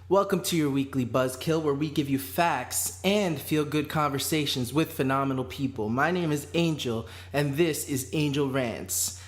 Welcome to your weekly Buzzkill, where we give you facts and feel-good conversations with phenomenal people. My name is Angel, and this is Angel Rants.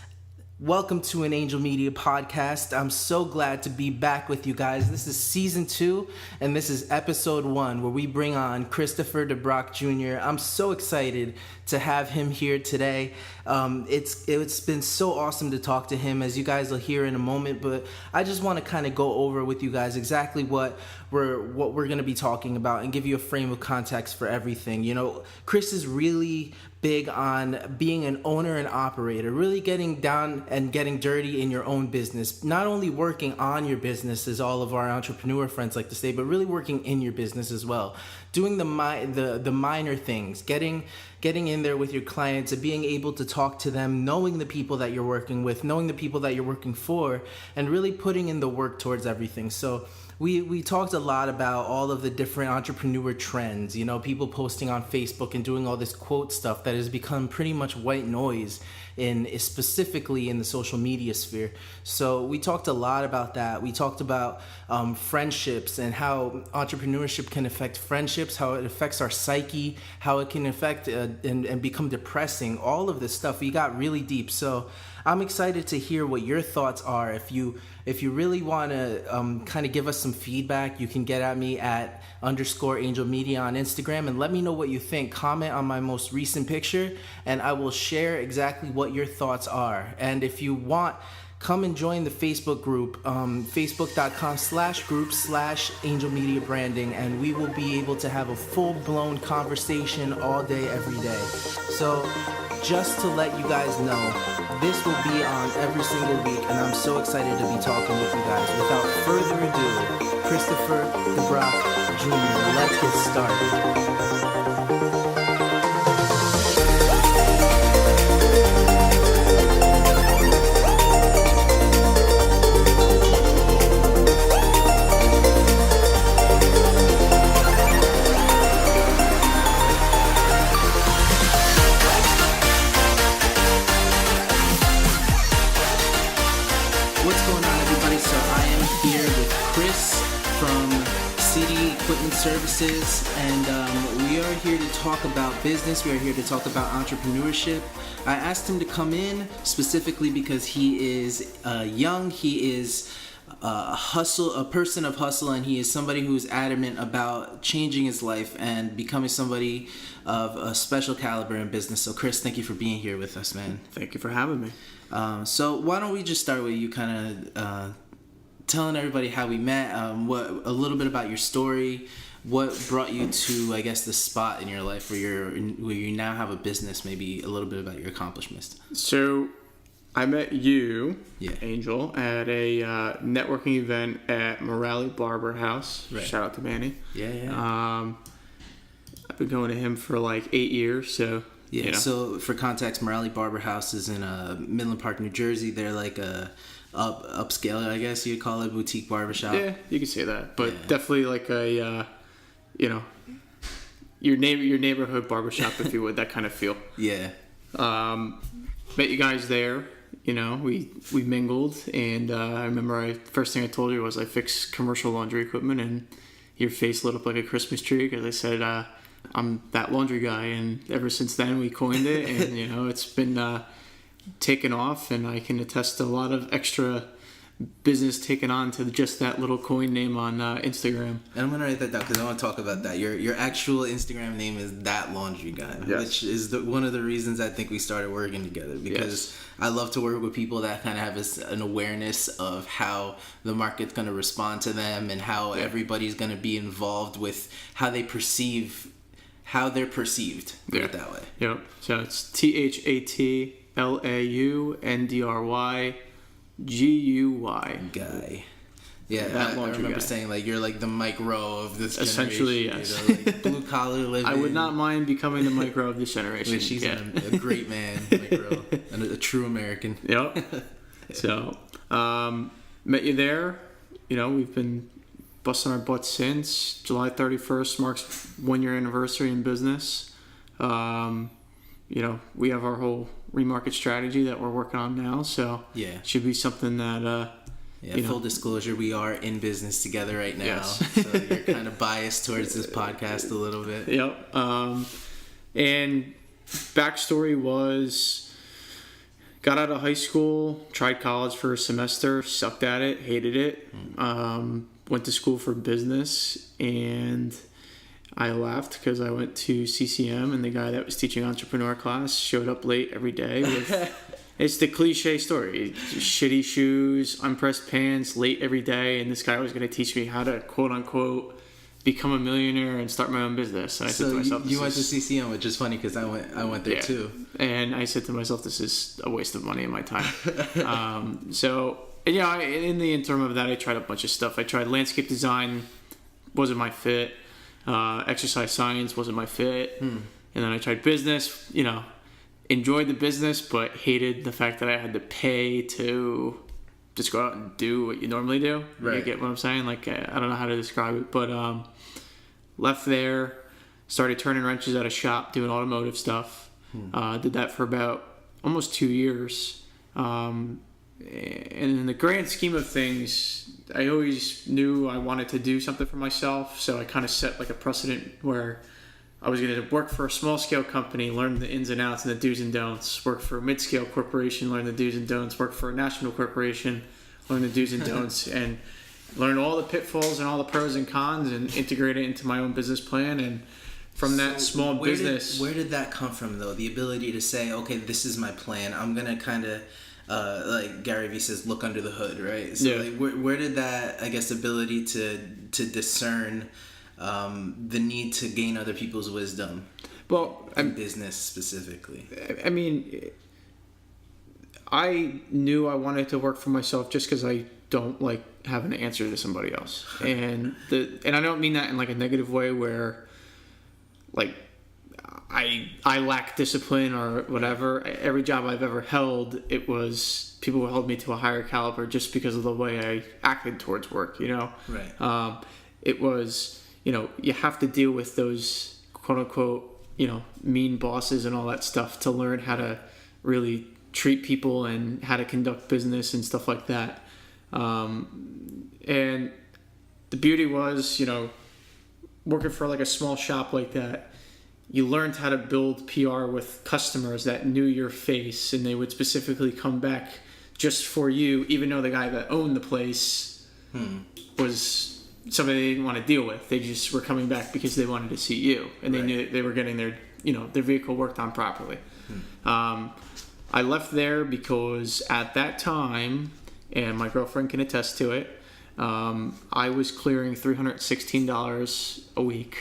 Welcome to an Angel Media podcast. I'm so glad to be back with you guys. This is season 2, and this is episode 1, where we bring on Christopher DeBrock Jr. I'm so excited to have him here today. It's been so awesome to talk to him, as you guys will hear in a moment, but I just want to kind of go over with you guys exactly what we're going to be talking about and give you a frame of context for everything. You know, Chris is really big on being an owner and operator, really getting down and getting dirty in your own business. Not only working on your business, as all of our entrepreneur friends like to say, but really working in your business as well. Doing the minor things, getting in there with your clients and being able to talk to them, knowing the people that you're working with, knowing the people that you're working for, and really putting in the work towards everything. So we talked a lot about all of the different entrepreneur trends, you know, people posting on Facebook and doing all this quote stuff that has become pretty much white noise specifically in the social media sphere. So we talked a lot about that. We talked about friendships and how entrepreneurship can affect friendships, how it affects our psyche, how it can affect and become depressing. All of this stuff, we got really deep. So I'm excited to hear what your thoughts are. If you really want to kind of give us some feedback, you can get at me at _Angel Media on Instagram and let me know what you think. Comment on my most recent picture and I will share exactly what your thoughts are. And if you want, come and join the Facebook group, facebook.com/group/Angel Media Branding, and we will be able to have a full-blown conversation all day, every day. So just to let you guys know, this will be on every single week, and I'm so excited to be talking with you guys. Without further ado, Christopher DeBrock Jr., let's get started. Services, and we are here to talk about business. We are here to talk about entrepreneurship. I asked him to come in specifically because he is young, he is a person of hustle, and he is somebody who is adamant about changing his life and becoming somebody of a special caliber in business. So Chris, thank you for being here with us, man. Thank you for having me. So why don't we just start with you kind of telling everybody how we met, a little bit about your story, what brought you to, I guess, the spot in your life where you now have a business, maybe a little bit about your accomplishments. So I met you, Angel, at a networking event at Morale Barber House. Right. Shout out to Manny. Yeah. I've been going to him for like 8 years, so... Yeah, you know. So for context, Morale Barber House is in Midland Park, New Jersey. They're like a upscale, I guess you'd call it, boutique barbershop. Yeah, you can say that, but definitely like a your neighborhood barbershop, if you would, that kind of feel. Yeah. Met you guys there. You know, we mingled, and I remember first thing I told you was I fix commercial laundry equipment, and your face lit up like a Christmas tree because I said I'm that laundry guy, and ever since then we coined it, and you know it's been taken off, and I can attest to a lot of extra business taken on to just that little coin name on Instagram. And I'm gonna write that down because I want to talk about that. Your actual Instagram name is That Laundry Guy, which is one of the reasons I think we started working together, because I love to work with people that kind of have an awareness of how the market's going to respond to them and how everybody's going to be involved with how they're perceived. Put it that way. Yep. So it's THATLAUNDRYGUY. Guy. Yeah, I remember saying like you're like the Mike Rowe of this essentially, generation. Yes. Like blue collar living. I would not mind becoming the Mike Rowe of this generation. Which he's a great man, Mike Rowe, and a true American. Yep. So, met you there. You know, we've been busting our butts since. July 31st marks 1 year anniversary in business. You know, we have our whole remarket strategy that we're working on now, so yeah, should be something that Yeah, full disclosure, we are in business together right now. Yes. So you're kind of biased towards this podcast a little bit. Yep. And backstory was, got out of high school, tried college for a semester, sucked at it, hated it. Went to school for business, and I left because I went to CCM, and the guy that was teaching entrepreneur class showed up late every day with... It's the cliche story. Shitty shoes, unpressed pants, late every day, and this guy was going to teach me how to, quote-unquote, become a millionaire and start my own business. And I said to myself... You went to CCM, which is funny because I went there too. And I said to myself, this is a waste of money and my time. In the interim of that, I tried a bunch of stuff. I tried landscape design, wasn't my fit. Exercise science wasn't my fit. And then I tried business, enjoyed the business, but hated the fact that I had to pay to just go out and do what you normally do. Right. You get what I'm saying? Like, I don't know how to describe it, but left there, started turning wrenches at a shop, doing automotive stuff. Did that for about almost 2 years. And in the grand scheme of things, I always knew I wanted to do something for myself, so I kind of set like a precedent where I was going to work for a small-scale company, learn the ins and outs and the do's and don'ts, work for a mid-scale corporation, learn the do's and don'ts, work for a national corporation, learn the do's and don'ts, and learn all the pitfalls and all the pros and cons and integrate it into my own business plan. And from that small business... Where did that come from, though? The ability to say, okay, this is my plan. I'm going to kind of... like Gary Vee says, look under the hood, right? So like, where did that, I guess, ability to discern the need to gain other people's wisdom, in business specifically? I mean, I knew I wanted to work for myself just because I don't like having to answer to somebody else, and I don't mean that in like a negative way where, like, I lack discipline or whatever. Every job I've ever held, it was people held me to a higher caliber just because of the way I acted towards work, Right. It was, you have to deal with those quote unquote, mean bosses and all that stuff to learn how to really treat people and how to conduct business and stuff like that. And the beauty was, working for like a small shop like that, you learned how to build PR with customers that knew your face, and they would specifically come back just for you, even though the guy that owned the place was somebody they didn't want to deal with. They just were coming back because they wanted to see you, and they knew they were getting their vehicle worked on properly. I left there because at that time, and my girlfriend can attest to it, I was clearing $316 a week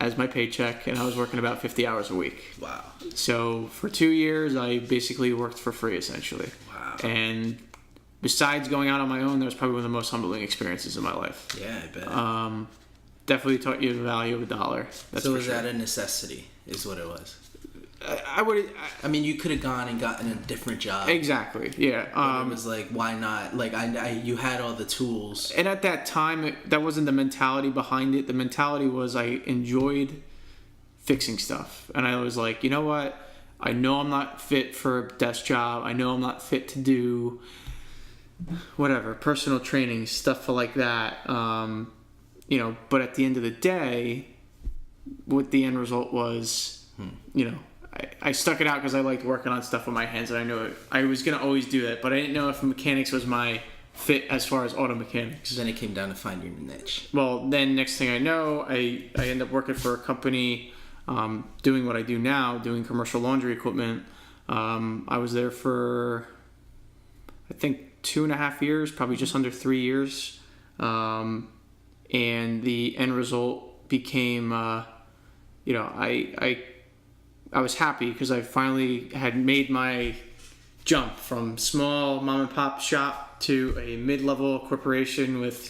as my paycheck, and I was working about 50 hours a week. Wow. So for 2 years, I basically worked for free, essentially. Wow. And besides going out on my own, that was probably one of the most humbling experiences in my life. Yeah, I bet. Definitely taught you the value of a dollar. That's so for was sure. that a necessity, is what it was? I mean, you could have gone and gotten a different job. Exactly, yeah. But it was like, why not? Like, you had all the tools. And at that time, that wasn't the mentality behind it. The mentality was I enjoyed fixing stuff. And I was like, you know what? I know I'm not fit for a desk job. I know I'm not fit to do whatever, personal training, stuff like that. But at the end of the day, what the end result was, I stuck it out because I liked working on stuff with my hands, and I knew I was going to always do that, but I didn't know if mechanics was my fit as far as auto mechanics. Then it came down to finding your niche. Well, then next thing I know, I end up working for a company doing what I do now, doing commercial laundry equipment. I was there for, I think, 2.5 years, probably just under 3 years. And the end result became, I was happy because I finally had made my jump from small mom and pop shop to a mid-level corporation with,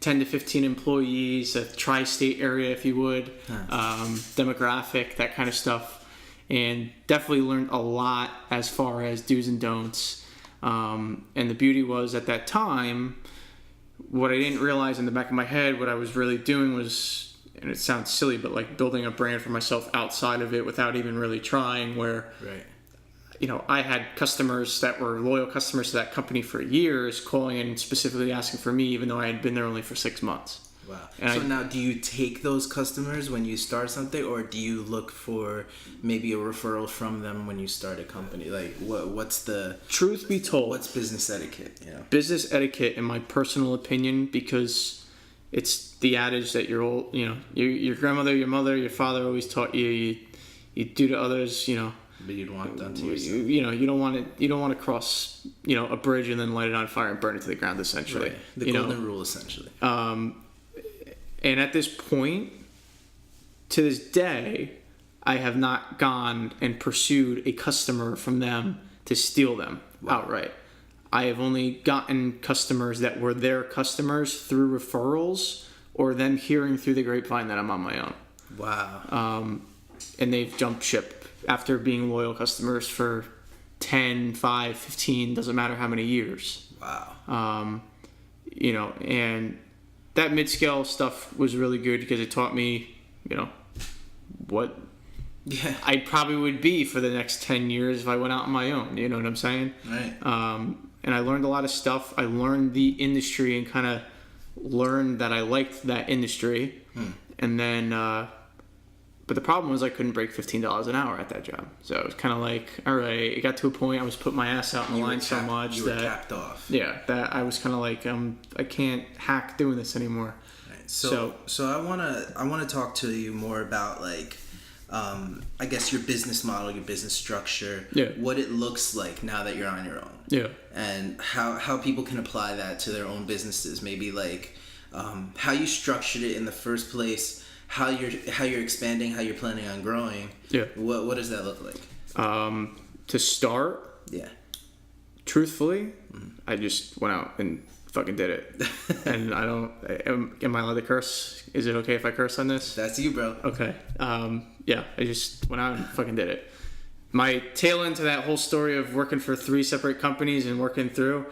10 to 15 employees, a tri-state area, if you would, demographic, that kind of stuff. And definitely learned a lot as far as do's and don'ts. And the beauty was at that time, what I didn't realize in the back of my head, what I was really doing was, and it sounds silly, but like building a brand for myself outside of it without even really trying, where, right. I had customers that were loyal customers to that company for years calling and specifically asking for me, even though I had been there only for 6 months. Wow. And now do you take those customers when you start something, or do you look for maybe a referral from them when you start a company? Like, what's the... Truth be told... What's business etiquette? Business etiquette, in my personal opinion, because it's the adage that your grandmother, your mother, your father always taught you do to others, But you'd want it done to yourself. You don't want to cross, a bridge and then light it on fire and burn it to the ground, essentially. Right. The golden rule, essentially. And at this point, to this day, I have not gone and pursued a customer from them to steal them outright. I have only gotten customers that were their customers through referrals or them hearing through the grapevine that I'm on my own. Wow. And they've jumped ship after being loyal customers for 10, 5, 15, doesn't matter how many years. Wow. And that mid-scale stuff was really good because it taught me, what I probably would be for the next 10 years if I went out on my own. You know what I'm saying? Right. And I learned a lot of stuff. I learned the industry and kind of learned that I liked that industry. And then, but the problem was I couldn't break $15 an hour at that job. So it was kind of like, all right, it got to a point I was putting my ass out in the line so much you were capped off. Yeah, that I was kind of like, I can't hack doing this anymore. Right. So I wanna talk to you more about like, I guess your business model, your business structure, what it looks like now that you're on your own. Yeah. And how people can apply that to their own businesses. Maybe like how you structured it in the first place. How you're expanding, how you're planning on growing. Yeah. What does that look like? To start. Yeah. Truthfully, I just went out and fucking did it. And I don't. Am I allowed to curse? Is it okay if I curse on this? That's you, bro. Okay. Yeah. I just went out and fucking did it. My tail end to that whole story of working for 3 separate companies and working through.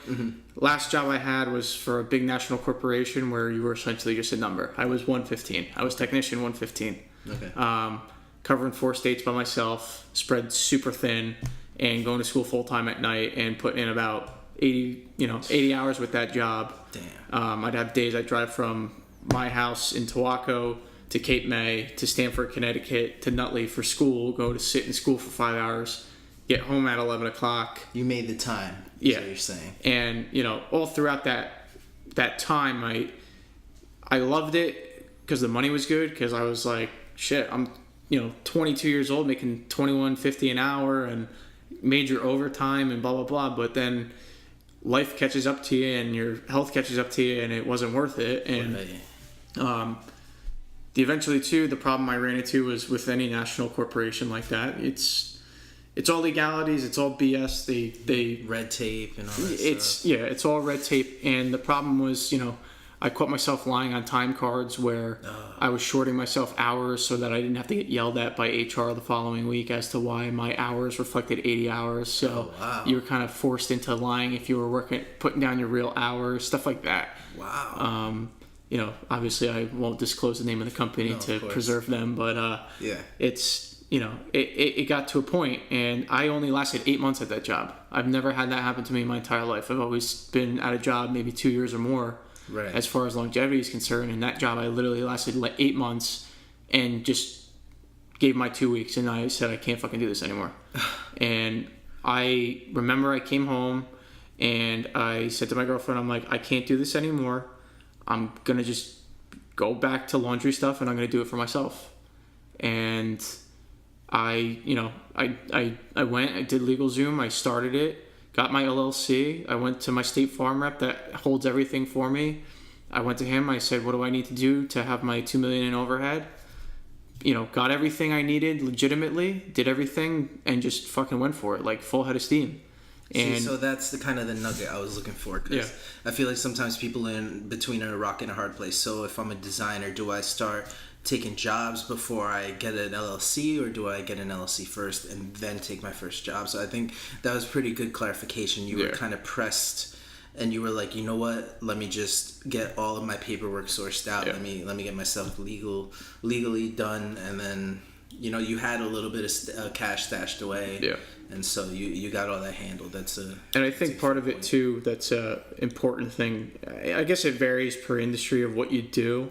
Last job I had was for a big national corporation where you were essentially just a number. I was 115. I was technician 115. Okay. Covering 4 states by myself, spread super thin, and going to school full time at night and putting in about 80 hours with that job. Damn. I'd have days I'd drive from my house in Towacco to Cape May, to Stamford, Connecticut, to Nutley for school, go to sit in school for 5 hours, get home at 11 o'clock. You made the time, is what you're saying. And, all throughout that time, I loved it because the money was good, because I was like, shit, I'm, 22 years old, making $21.50 an hour, and major overtime and blah, blah, blah. But then life catches up to you, and your health catches up to you, and it wasn't worth it. And, eventually too, the problem I ran into was with any national corporation like that. It's all legalities. It's all BS. They red tape and all that stuff. It's all red tape. And the problem was, I caught myself lying on time cards where I was shorting myself hours so that I didn't have to get yelled at by HR the following week as to why my hours reflected 80 hours. So you were kind of forced into lying if you were putting down your real hours, stuff like that. Wow. Obviously I won't disclose the name of the company to preserve them, but it's, it got to a point, and I only lasted 8 months at that job. I've never had that happen to me in my entire life. I've always been at a job maybe 2 years or more, as far as longevity is concerned. And that job, I literally lasted like 8 months and just gave my 2 weeks, and I said, I can't fucking do this anymore. And I remember I came home and I said to my girlfriend, I'm like, I can't do this anymore. I'm going to just go back to laundry stuff, and I'm going to do it for myself. And I went, I did LegalZoom, I started it, got my LLC. I went to my State Farm rep that holds everything for me. I went to him, I said, what do I need to do to have my $2 million in overhead? Got everything I needed legitimately, did everything, and just fucking went for it, like full head of steam. See, so that's the kind of the nugget I was looking for, because I feel like sometimes people in between are a rock and a hard place. So if I'm a designer, do I start taking jobs before I get an LLC, or do I get an LLC first and then take my first job? So I think that was pretty good clarification. You were kind of pressed, and you were like, you know what? Let me just get all of my paperwork sourced out. Let me get myself legally done, and then you had a little bit of cash stashed away. And so you got all that handled. And I think part of it too, that's a important thing. I guess it varies per industry of what you do.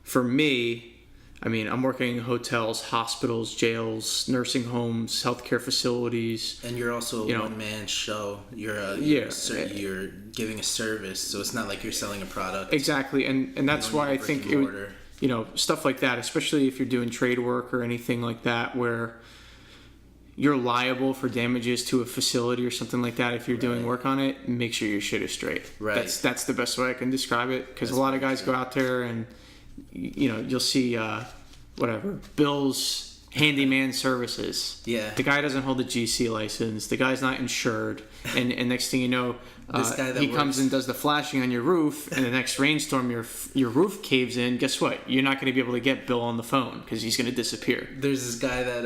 For me, I mean, I'm working in hotels, hospitals, jails, nursing homes, healthcare facilities. And you're also a one-man show. You're giving a service, so it's not like you're selling a product. Exactly, and that's why I think stuff like that, especially if you're doing trade work or anything like that, where you're liable for damages to a facility or something like that. If you're doing work on it, make sure your shit is straight. Right. That's the best way I can describe it, because a lot of guys go out there and you'll see Bill's handyman services. Yeah. The guy doesn't hold a GC license. The guy's not insured. And next thing you know, he comes and does the flashing on your roof, and the next rainstorm your roof caves in. Guess what? You're not going to be able to get Bill on the phone because he's going to disappear. There's this guy that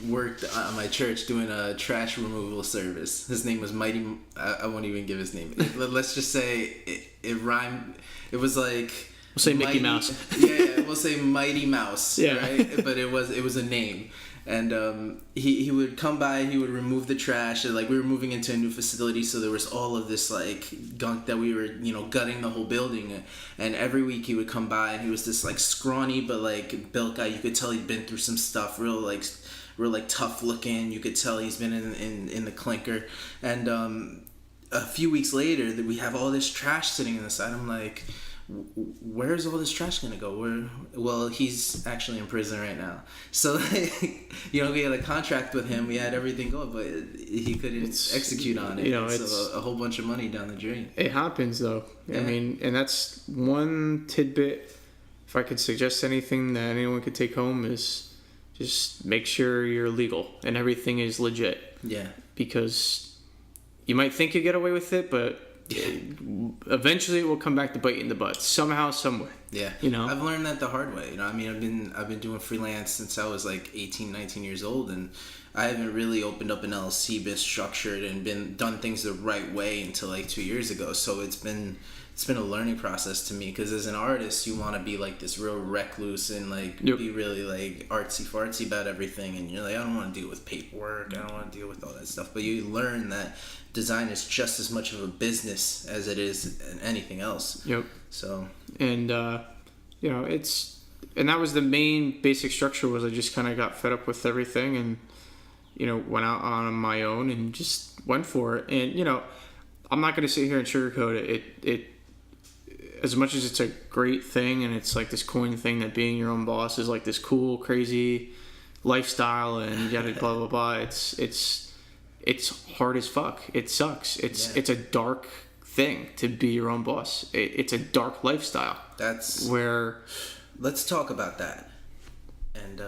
worked at my church doing a trash removal service. His name was Mighty. I won't even give his name. Let's just say it rhymed. It was like. We'll say Mickey Mouse. Yeah, we'll say Mighty Mouse. Yeah. Right? But it was a name. And he would come by and he would remove the trash. And, like, we were moving into a new facility, so there was all of this like gunk that we were gutting the whole building. And every week he would come by and he was this like scrawny but like built guy. You could tell he'd been through some stuff, real tough looking. You could tell he's been in the clinker. And a few weeks later, we have all this trash sitting on the side. I'm like, where's all this trash gonna go? Well, he's actually in prison right now. So, we had a contract with him. We had everything going, but he couldn't execute on it. So a whole bunch of money down the drain. It happens, though. Yeah. I mean, and that's one tidbit. If I could suggest anything that anyone could take home is just make sure you're legal and everything is legit. Yeah. Because you might think you get away with it, but eventually it will come back to bite you in the butt somehow, somewhere. Yeah. I've learned that the hard way. I mean, I've been doing freelance since I was like 18, 19 years old, and I haven't really opened up an LLC, been structured, and done things the right way until like 2 years ago. So it's been a learning process to me, because as an artist, you want to be like this real recluse and like be really like artsy fartsy about everything, and you're like, I don't want to deal with paperwork, I don't want to deal with all that stuff. But you learn that design is just as much of a business as it is anything else. Yep. So and and that was the main basic structure. Was I just kind of got fed up with everything and went out on my own and just went for it. And I'm not going to sit here and sugarcoat it. It as much as it's a great thing and it's like this coin thing that being your own boss is like this cool, crazy lifestyle and yada blah blah blah. It's hard as fuck. It sucks. It's a dark thing to be your own boss. It's a dark lifestyle. That's where. Let's talk about that. And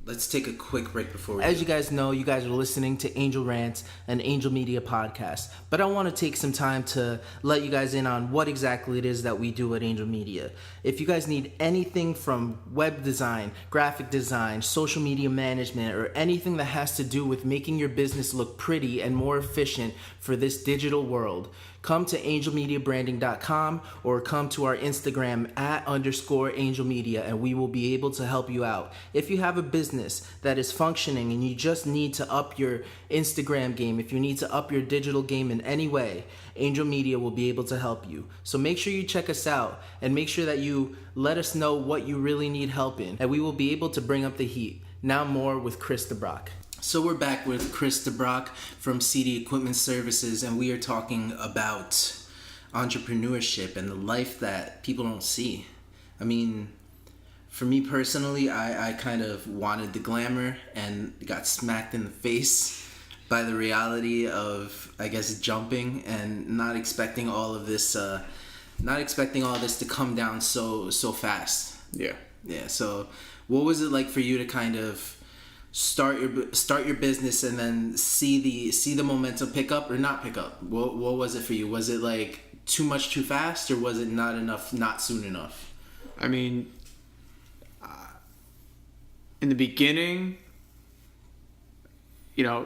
let's take a quick break before we As you guys know, you guys are listening to Angel Rants, an Angel Media podcast. But I want to take some time to let you guys in on what exactly it is that we do at Angel Media. If you guys need anything from web design, graphic design, social media management, or anything that has to do with making your business look pretty and more efficient for this digital world, come to angelmediabranding.com or come to our Instagram @_angelmedia, and we will be able to help you out. If you have a business that is functioning and you just need to up your Instagram game, if you need to up your digital game in any way, Angel Media will be able to help you. So make sure you check us out and make sure that you let us know what you really need help in, and we will be able to bring up the heat. Now more with Chris DeBrock. So we're back with Chris DeBrock from CD Equipment Services, and we are talking about entrepreneurship and the life that people don't see. I mean, for me personally, I kind of wanted the glamour and got smacked in the face by the reality of, I guess, jumping and not expecting all this to come down so fast. Yeah. Yeah. So what was it like for you to kind of start your business and then see the momentum pick up or not pick up? What was it for you? Was it like too much too fast, or was it not enough not soon enough? I mean, in the beginning,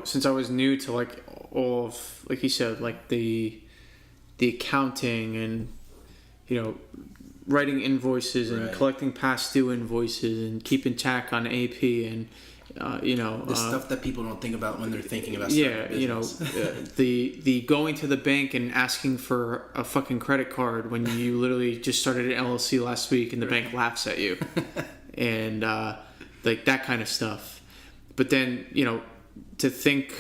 since I was new to like all of, like you said, like the accounting and writing invoices and collecting past due invoices and keeping track on AP and The stuff that people don't think about when they're thinking about starting a business. The going to the bank and asking for a fucking credit card when you literally just started an LLC last week and the bank laughs at you, and like that kind of stuff. But then to think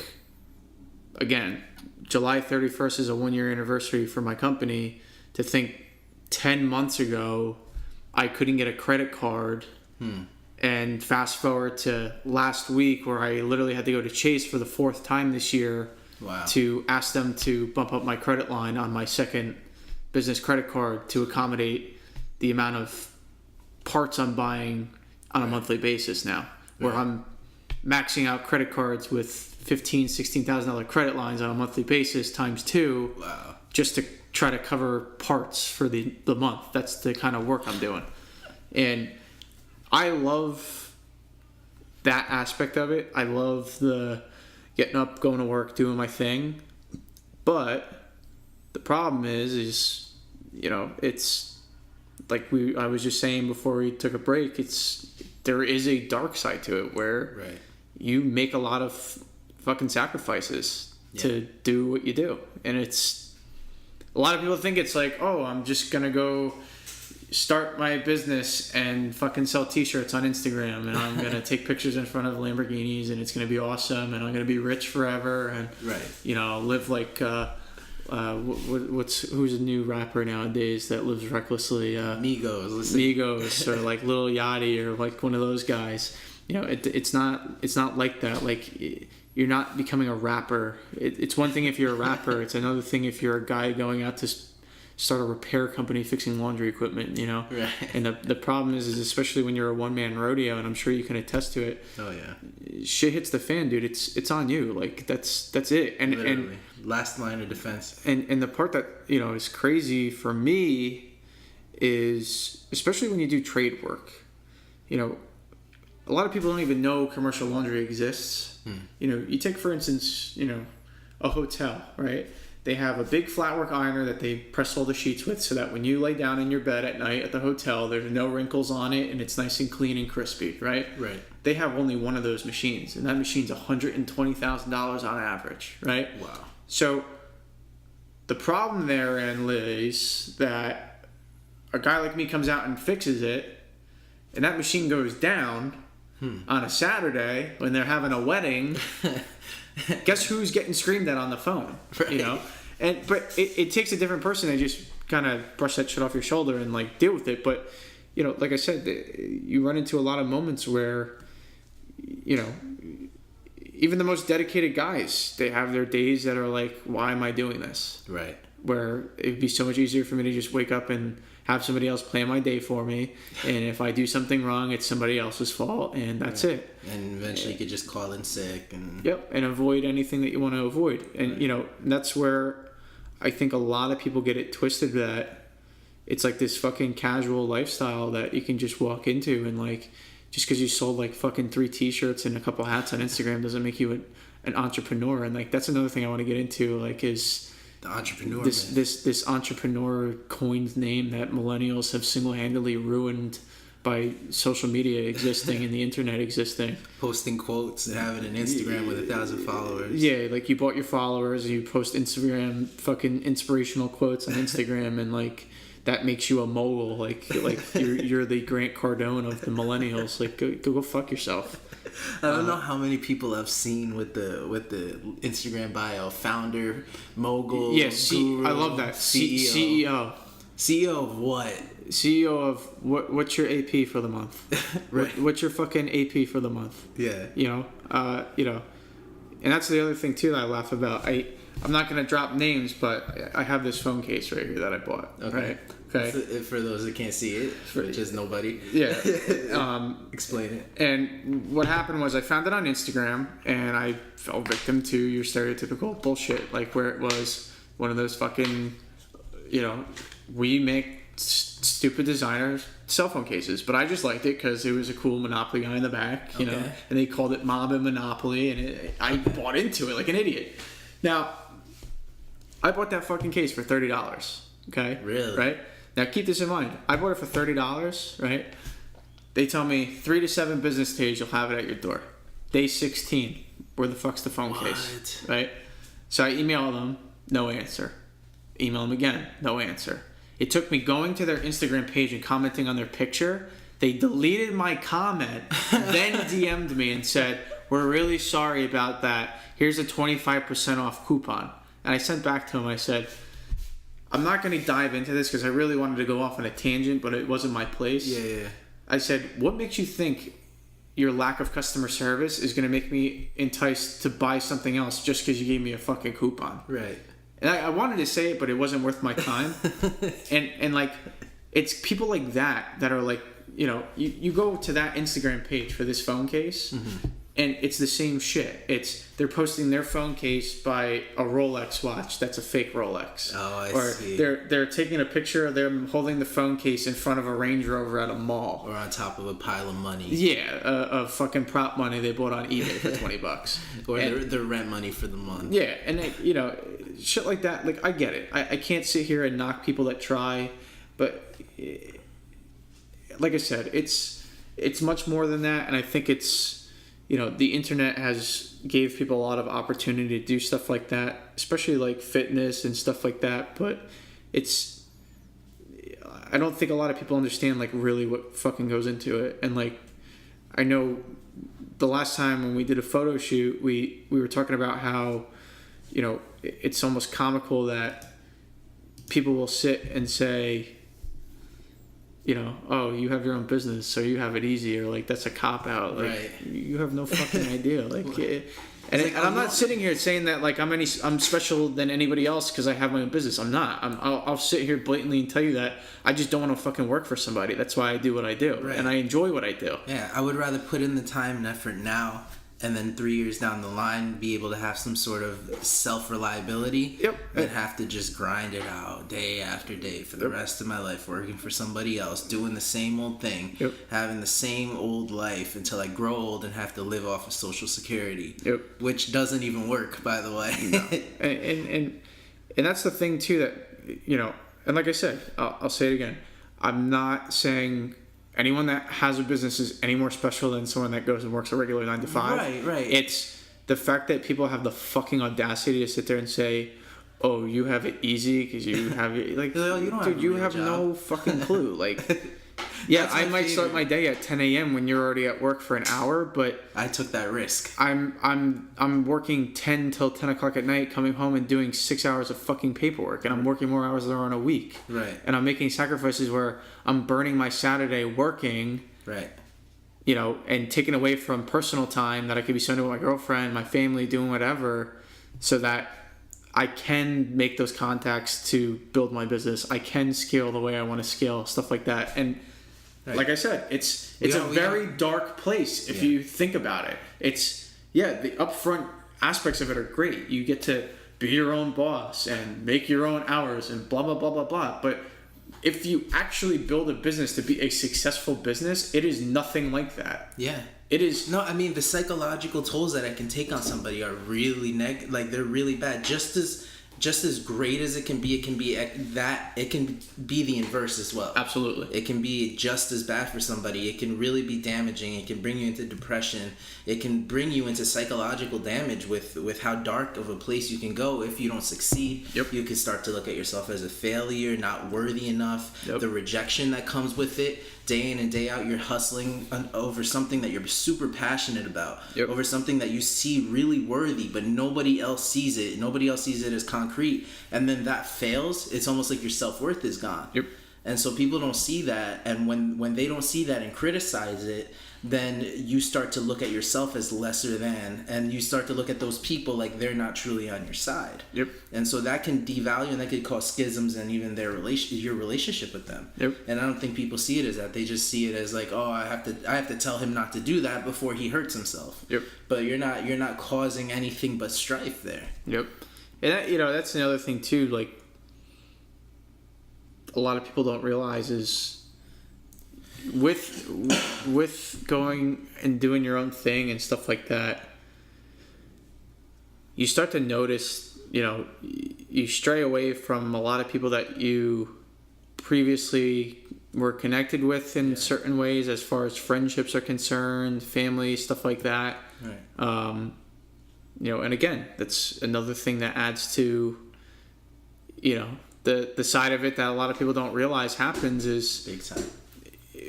again, July 31st is a 1-year anniversary for my company. To think 10 months ago, I couldn't get a credit card. And fast forward to last week where I literally had to go to Chase for the 4th time this year to ask them to bump up my credit line on my second business credit card to accommodate the amount of parts I'm buying on a monthly basis now, where I'm maxing out credit cards with $15,000, $16,000 credit lines on a monthly basis times 2 just to try to cover parts for the month. That's the kind of work I'm doing. And I love that aspect of it. I love the getting up, going to work, doing my thing. But the problem is it's like I was just saying before we took a break, there is a dark side to it where you make a lot of fucking sacrifices to do what you do. And it's a lot of people think it's like, oh, I'm just going to go start my business and fucking sell t-shirts on Instagram, and I'm going to take pictures in front of Lamborghinis, and it's going to be awesome, and I'm going to be rich forever, and live like who's a new rapper nowadays that lives recklessly? Migos or like Lil Yachty or like one of those guys. It's not like that. Like, you're not becoming a rapper. It's one thing if you're a rapper. It's another thing if you're a guy going out to start a repair company fixing laundry equipment, Right. And the problem is especially when you're a one-man rodeo, and I'm sure you can attest to it. Oh yeah. Shit hits the fan, dude. It's on you. Like that's it. And literally. And last line of defense. And the part that is crazy for me is especially when you do trade work. A lot of people don't even know commercial laundry exists. You take for instance, a hotel, right? They have a big flatwork ironer that they press all the sheets with so that when you lay down in your bed at night at the hotel, there's no wrinkles on it and it's nice and clean and crispy, right? Right. They have only one of those machines, and that machine's $120,000 on average, right? Wow. So the problem therein is that a guy like me comes out and fixes it, and that machine goes down on a Saturday when they're having a wedding. Guess who's getting screamed at on the phone? Right. But it takes a different person to just kind of brush that shit off your shoulder and like deal with it. But like I said, you run into a lot of moments where even the most dedicated guys, they have their days that are like, why am I doing this? Right. Where it'd be so much easier for me to just wake up and have somebody else plan my day for me, and if I do something wrong, it's somebody else's fault, and that's it. And eventually you could just call in sick and and avoid anything that you want to avoid. And that's where I think a lot of people get it twisted, that it's like this fucking casual lifestyle that you can just walk into, and like just because you sold like fucking 3 t-shirts and a couple hats on Instagram doesn't make you an entrepreneur. And like that's another thing I want to get into, like is the entrepreneur, this entrepreneur coined name that millennials have single-handedly ruined by social media existing and the internet existing. Posting quotes and having an Instagram with 1,000 followers. Yeah, like you bought your followers, you post Instagram fucking inspirational quotes on Instagram, and like that makes you a mogul. Like you're the Grant Cardone of the millennials. Like go fuck yourself. I don't know how many people I've seen with the Instagram bio: founder, mogul, guru, I love that. CEO. CEO of what? CEO of what? What's your AP for the month? Right. What's your fucking AP for the month? Yeah. And that's the other thing too that I laugh about. I'm not gonna drop names, but I have this phone case right here that I bought. Okay. Right? Okay. For those that can't see it, which is nobody. Yeah. Explain it. And what happened was I found it on Instagram, and I fell victim to your stereotypical bullshit, like where it was one of those fucking, we make stupid designers cell phone cases, but I just liked it because it was a cool Monopoly guy in the back, you know, and they called it Mob and Monopoly, and I bought into it like an idiot. Now, I bought that fucking case for $30. Okay, really? Right. Now keep this in mind. I bought it for $30, right? They tell me 3 to 7 business days you'll have it at your door. Day 16. Where the fuck's the phone case? Right? So I email them, no answer. Email them again, no answer. It took me going to their Instagram page and commenting on their picture. They deleted my comment, then DM'd me and said, "We're really sorry about that. Here's a 25% off coupon." And I sent back to them, I said, "I'm not going to dive into this because I really wanted to go off on a tangent, but it wasn't my place." Yeah. I said, "What makes you think your lack of customer service is going to make me enticed to buy something else just because you gave me a fucking coupon?" Right. And I wanted to say it, but it wasn't worth my time. and like, it's people like that are like, you know, you go to that Instagram page for this phone case, and it's the same shit. They're posting their phone case by a Rolex watch that's a fake Rolex. Oh, I or see. They're taking a picture of them holding the phone case in front of a Range Rover at a mall. Or on top of a pile of money. Yeah, of fucking prop money they bought on eBay for $20. Or their rent money for the month. Yeah, and you know, shit like that. Like, I get it. I can't sit here and knock people that try, but like I said, it's much more than that, and I think it's, you know, the internet has gave people a lot of opportunity to do stuff like that, especially like fitness and stuff like that, but I don't think a lot of people understand like really what fucking goes into it. And like, I know the last time when we did a photo shoot, we were talking about how, you know, it's almost comical that people will sit and say, you know, "Oh, you have your own business, so you have it easy," or like, "That's a cop out." Like, right. You have no fucking idea. Like, and I'm not sitting here saying that like I'm special than anybody else because I have my own business. I'm not. I'll sit here blatantly and tell you that I just don't want to fucking work for somebody. That's why I do what I do, Right. and I enjoy what I do. Yeah, I would rather put in the time and effort now, and then 3 years down the line be able to have some sort of self-reliability. Yep. Than have to just grind it out day after day for the rest of my life, working for somebody else, doing the same old thing, Yep. having the same old life until I grow old and have to live off of Social Security. Yep. Which doesn't even work, by the way. No. and that's the thing too, that, you know, and like I said, I'll say it again. I'm not saying anyone that has a business is any more special than someone that goes and works a regular 9 to 5. Right. It's the fact that people have the fucking audacity to sit there and say, "Oh, you have it easy because you have it." Like, You don't dude, you have have a real no fucking clue. Like, yeah, That's I my might start favorite. my day at 10 a.m. when you're already at work for an hour, but I took that risk. I'm working 10 till 10 o'clock at night, coming home and doing 6 hours of fucking paperwork, and I'm working more hours than on a week. Right. And I'm making sacrifices where I'm burning my Saturday working, Right. you know, and taking away from personal time that I could be spending with my girlfriend, my family, doing whatever, so that I can make those contacts to build my business. I can scale the way I want to scale, stuff like that. And Right. like I said, it's We a don't- very dark place if you think about it. It's, yeah, the upfront aspects of it are great. You get to be your own boss and make your own hours and blah, blah, blah, blah, blah. But if you actually build a business to be a successful business, it is nothing like that. Yeah. It is. No, I mean, the psychological tolls that I can take on somebody are really like they're really bad. Just as great as it can be it can be the inverse as well. Absolutely. It can be just as bad for somebody. It can really be damaging. It can bring you into depression. It can bring you into psychological damage with how dark of a place you can go if you don't succeed. Yep. You can start to look at yourself as a failure, not worthy enough. Yep. The rejection that comes with it. Day in and day out, you're hustling over something that you're super passionate about. Yep. Over something that you see really worthy, but nobody else sees it. Nobody else sees it as concrete. And then that fails, it's almost like your self-worth is gone. Yep. And so people don't see that, and when they don't see that and criticize it, then you start to look at yourself as lesser than, and you start to look at those people like they're not truly on your side. Yep. And so that can devalue and that could cause schisms and even your relationship with them. Yep. And I don't think people see it as that. They just see it as like, oh, I have to tell him not to do that before he hurts himself. Yep. But you're not causing anything but strife there. Yep. And that, that's another thing too, like a lot of people don't realize is with going and doing your own thing and stuff like that, you start to notice, you stray away from a lot of people that you previously were connected with in certain ways as far as friendships are concerned, family, stuff like that. Right. And again, that's another thing that adds to, the side of it that a lot of people don't realize happens is Big time.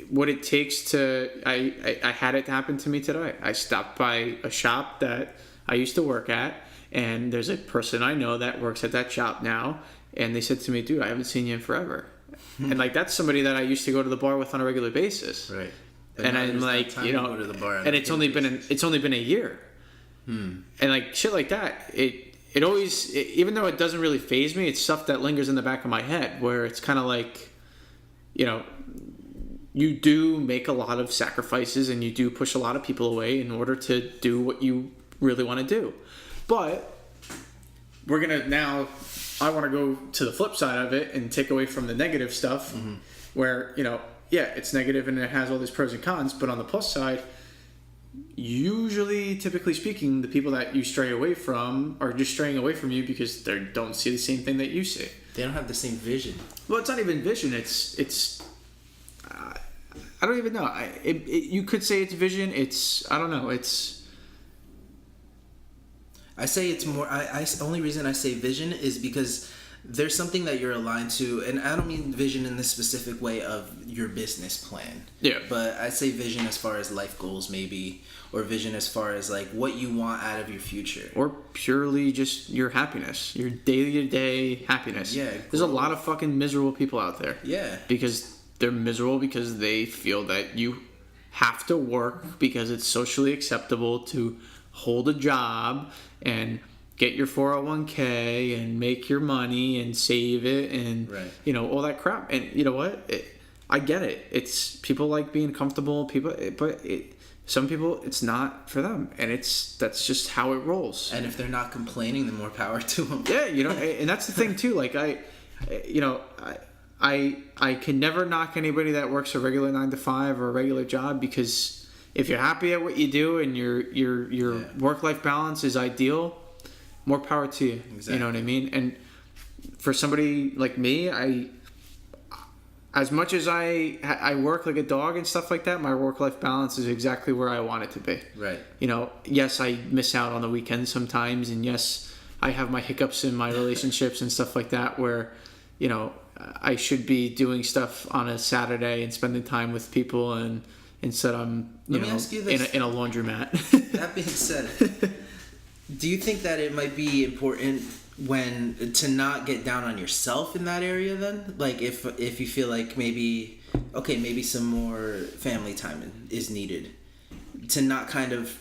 what it takes to. I had it happen to me today. I stopped by a shop that I used to work at, and there's a person I know that works at that shop now, and they said to me, "Dude, I haven't seen you in forever." And like, that's somebody that I used to go to the bar with on a regular basis. Right. And I'm like, go to the bar and it's only been a year. And like shit like that, it always, even though it doesn't really faze me, it's stuff that lingers in the back of my head where it's kind of like, you do make a lot of sacrifices and you do push a lot of people away in order to do what you really want to do. But I want to go to the flip side of it and take away from the negative stuff where, it's negative and it has all these pros and cons, but on the plus side, usually, typically speaking, the people that you stray away from are just straying away from you because they don't see the same thing that you see. They don't have the same vision. Well, it's not even vision. It's I don't even know. You could say it's vision. I don't know. I say it's more. The only reason I say vision is because there's something that you're aligned to, and I don't mean vision in the specific way of your business plan. Yeah. But I say vision as far as life goals, maybe, or vision as far as like what you want out of your future, or purely just your happiness, your day-to-day happiness. Yeah. There's a lot of fucking miserable people out there. Yeah. Because they're miserable because they feel that you have to work because it's socially acceptable to hold a job and get your 401k and make your money and save it and all that crap. And you know what? I get it. It's people like being comfortable. Some people it's not for them, and that's just how it rolls. And if they're not complaining, then more power to them. Yeah, and that's the thing too. Like I can never knock anybody that works a regular 9 to 5 or a regular job, because if you're happy at what you do and your work-life balance is ideal, more power to you. Exactly. You know what I mean? And for somebody like me, as much as I work like a dog and stuff like that, my work-life balance is exactly where I want it to be. Right. Yes, I miss out on the weekends sometimes, and yes, I have my hiccups in my relationships and stuff like that where, I should be doing stuff on a Saturday and spending time with people, and instead I'm in a laundromat. That being said, do you think that it might be important to not get down on yourself in that area then? Like if you feel like maybe some more family time is needed, to not kind of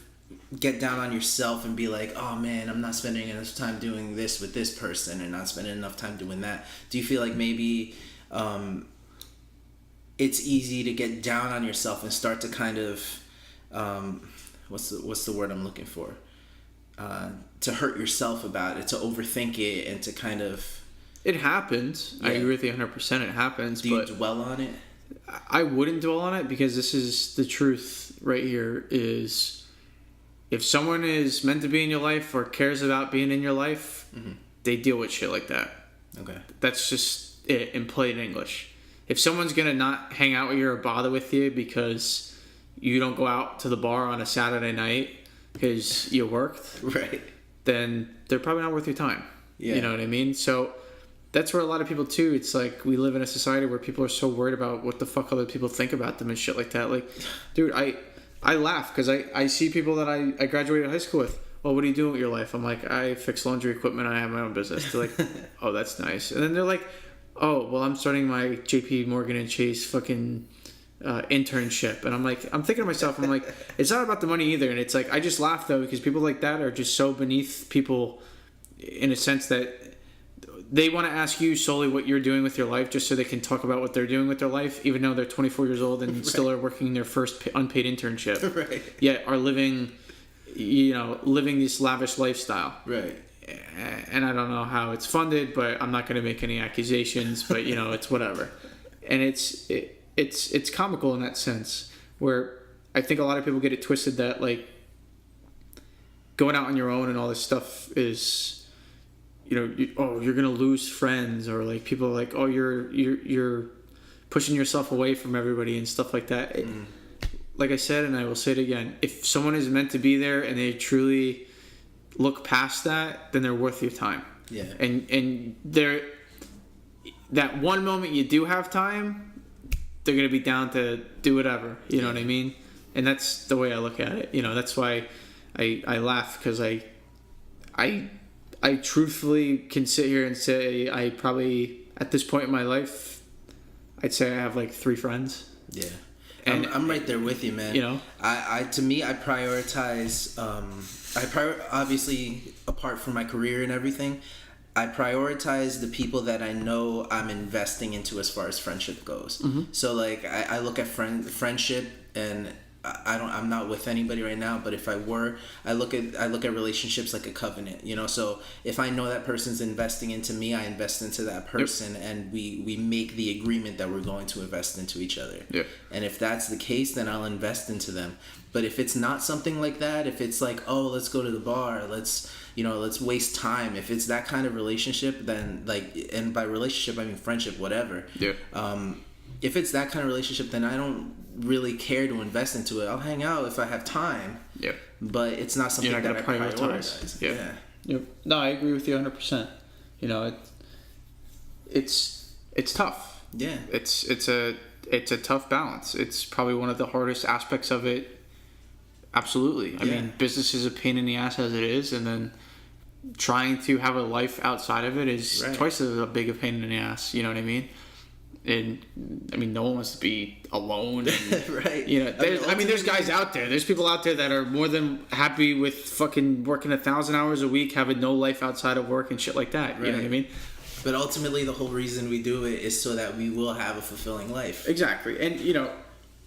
get down on yourself and be like, oh man, I'm not spending enough time doing this with this person and not spending enough time doing that. Do you feel like maybe it's easy to get down on yourself and start to kind of what's the word I'm looking for? To hurt yourself about it, to overthink it, and to kind of... It happens. Yeah. I agree with you 100%. It happens. Do you dwell on it? I wouldn't dwell on it, because this is the truth right here is... If someone is meant to be in your life or cares about being in your life, they deal with shit like that. Okay. That's just it in plain English. If someone's going to not hang out with you or bother with you because you don't go out to the bar on a Saturday night because you worked, right? Then they're probably not worth your time. Yeah. You know what I mean? So that's where a lot of people too, it's like we live in a society where people are so worried about what the fuck other people think about them and shit like that. Like, dude, I laugh because I see people that I graduated high school with. Well, what do you do with your life? I'm like, I fix laundry equipment. I have my own business. They're like, oh, that's nice. And then they're like, oh, well, I'm starting my JP Morgan and Chase fucking internship. And I'm thinking to myself, I'm like, it's not about the money either. And it's like, I just laugh though, because people like that are just so beneath people in a sense that they want to ask you solely what you're doing with your life just so they can talk about what they're doing with their life, even though they're 24 years old and still are working their first unpaid internship. Right. Yet are living this lavish lifestyle. Right. And I don't know how it's funded, but I'm not going to make any accusations, but it's whatever. And it's comical in that sense, where I think a lot of people get it twisted that like going out on your own and all this stuff is, you're going to lose friends, or like people are like, oh, you're pushing yourself away from everybody and stuff like that. like I said, and I will say it again, if someone is meant to be there and they truly look past that, then they're worth your time. Yeah. And they're, that one moment you do have time, they're going to be down to do whatever. You know what I mean? And that's the way I look at it. You know, that's why I laugh, because I truthfully can sit here and say I probably, at this point in my life, I'd say I have like 3 friends. Yeah. And I'm right there with you, man. You know, I prioritize. Obviously, apart from my career and everything, I prioritize the people that I know I'm investing into as far as friendship goes. Mm-hmm. So like I look at friendship, and I'm not with anybody right now, but if I were, I look at relationships like a covenant, you know. So if I know that person's investing into me, I invest into that person. Yep. And we make the agreement that we're going to invest into each other. Yeah. And if that's the case, then I'll invest into them. But if it's not something like that, if it's like, oh, let's go to the bar, let's waste time, if it's that kind of relationship, then like, and by relationship I mean friendship, whatever. Yeah. If it's that kind of relationship, then I don't really care to invest into it. I'll hang out if I have time. Yeah. But it's not something that I prioritize. Yeah. Yep. No, I agree with you 100%. You know, it's tough. Yeah. It's a tough balance. It's probably one of the hardest aspects of it. Absolutely. I mean, business is a pain in the ass as it is, and then trying to have a life outside of it is twice as big a pain in the ass. You know what I mean? And I mean, no one wants to be alone. And, right. You know, there's guys out there. There's people out there that are more than happy with fucking working 1,000 hours a week, having no life outside of work and shit like that. Right. You know what I mean? But ultimately, the whole reason we do it is so that we will have a fulfilling life. Exactly. And you know,